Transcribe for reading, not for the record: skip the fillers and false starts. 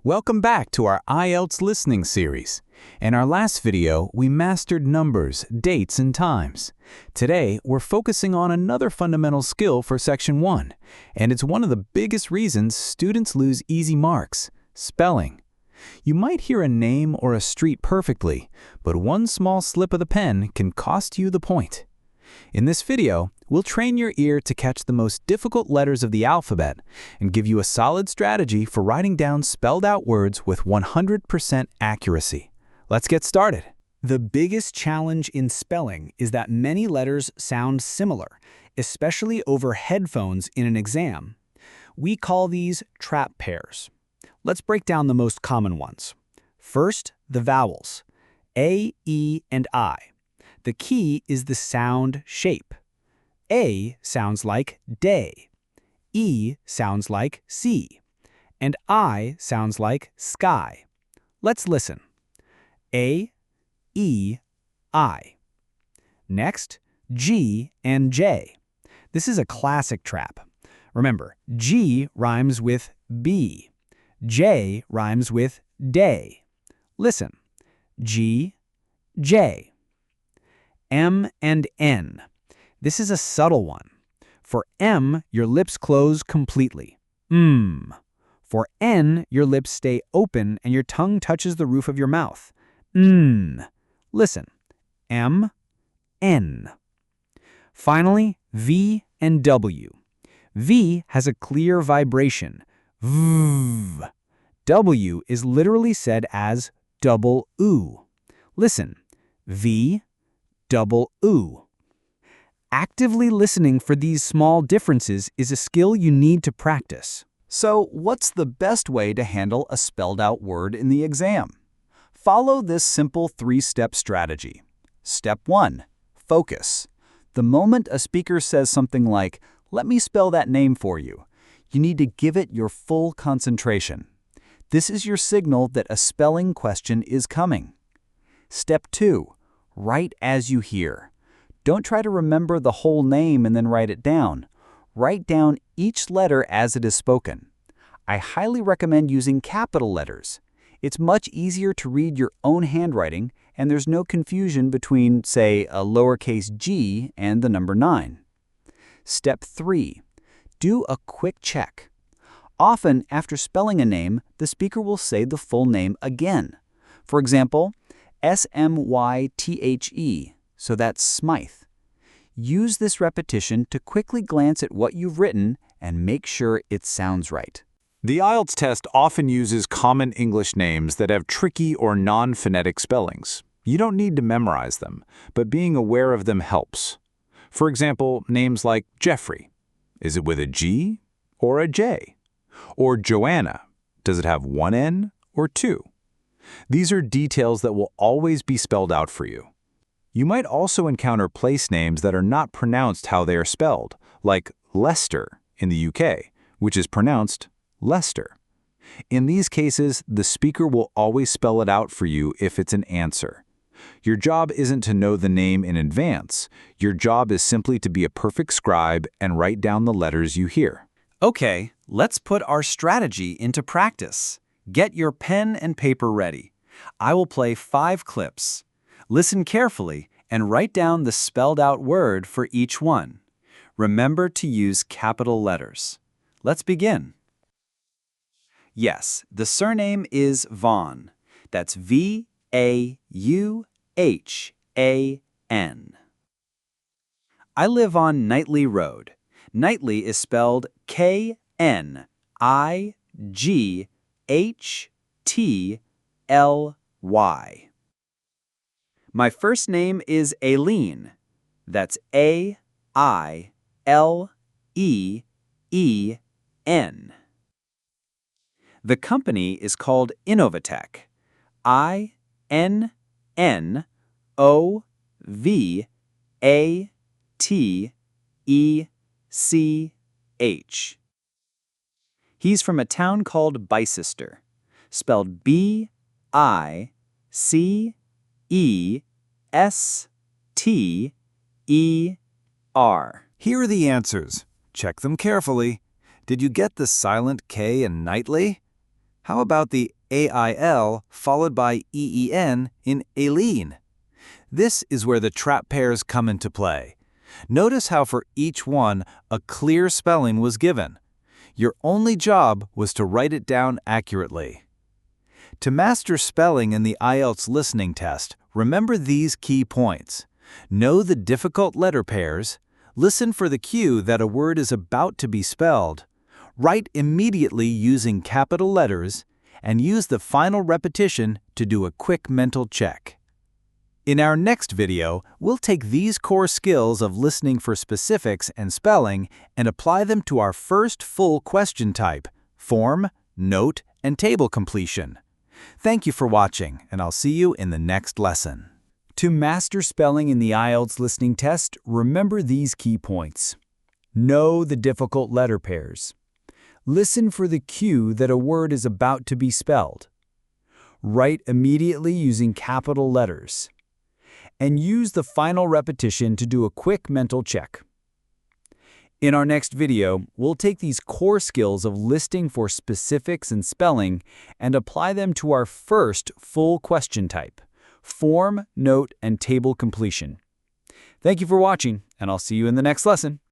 Welcome back to our IELTS Listening Series. In our last video, we mastered numbers, dates, and times. Today, we're focusing on another fundamental skill for Section 1, and it's one of the biggest reasons students lose easy marks: spelling. You might hear a name or a street perfectly, but one small slip of the pen can cost you the point. In this video, we'll train your ear to catch the most difficult letters of the alphabet and give you a solid strategy for writing down spelled-out words with 100% accuracy. Let's get started. The biggest challenge in spelling is that many letters sound similar, especially over headphones in an exam. We call these trap pairs. Let's break down the most common ones. First, the vowels, A, E, and I. The key is the sound shape. A sounds like day, E sounds like sea, and I sounds like sky. Let's listen. A, E, I. Next, G and J. This is a classic trap. Remember, G rhymes with B. J rhymes with day. Listen. G, J. M and N. This is a subtle one. For M, your lips close completely. For N, your lips stay open and your tongue touches the roof of your mouth. Listen. M, N. Finally, V and W. V has a clear vibration. V. W is literally said as double oo. Listen. V, double oo. Actively listening for these small differences is a skill you need to practice. So, what's the best way to handle a spelled-out word in the exam? Follow this simple three-step strategy. Step 1. Focus. The moment a speaker says something like, "Let me spell that name for you," you need to give it your full concentration. This is your signal that a spelling question is coming. Step 2. Write as you hear. Don't try to remember the whole name and then write it down. Write down each letter as it is spoken. I highly recommend using capital letters. It's much easier to read your own handwriting, and there's no confusion between, say, a lowercase g and the number 9. Step 3. Do a quick check. Often, after spelling a name, the speaker will say the full name again. For example, Smythe, so that's Smythe. Use this repetition to quickly glance at what you've written and make sure it sounds right. The IELTS test often uses common English names that have tricky or non-phonetic spellings. You don't need to memorize them, but being aware of them helps. For example, names like Jeffrey. Is it with a G or a J? Or Joanna. Does it have one N or two? These are details that will always be spelled out for you. You might also encounter place names that are not pronounced how they are spelled, like Leicester in the UK, which is pronounced Leicester. In these cases, the speaker will always spell it out for you if it's an answer. Your job isn't to know the name in advance. Your job is simply to be a perfect scribe and write down the letters you hear. Okay, let's put our strategy into practice. Get your pen and paper ready. I will play 5 clips. Listen carefully and write down the spelled-out word for each one. Remember to use capital letters. Let's begin. Yes, the surname is Vaughn. That's V-A-U-H-A-N. I live on Knightley Road. Knightley is spelled K-N-I-G-H-T-L-Y. My first name is Aileen. That's A-I-L-E-E-N. The company is called Innovatech. I-N-N-O-V-A-T-E-C-H. He's from a town called Bicester, spelled B-I-C-E-S-T-E-R. Here are the answers. Check them carefully. Did you get the silent K in Knightley? How about the AIL followed by EEN in Aileen? This is where the trap pairs come into play. Notice how for each one, a clear spelling was given. Your only job was to write it down accurately. To master spelling in the IELTS listening test, remember these key points. Know the difficult letter pairs, listen for the cue that a word is about to be spelled, write immediately using capital letters, and use the final repetition to do a quick mental check. In our next video, we'll take these core skills of listening for specifics and spelling and apply them to our first full question type, form, note, and table completion. Thank you for watching, and I'll see you in the next lesson. To master spelling in the IELTS listening test, remember these key points. Know the difficult letter pairs. Listen for the cue that a word is about to be spelled. Write immediately using capital letters. And use the final repetition to do a quick mental check. In our next video, we'll take these core skills of listening for specifics and spelling and apply them to our first full question type, form, note, and table completion. Thank you for watching, and I'll see you in the next lesson.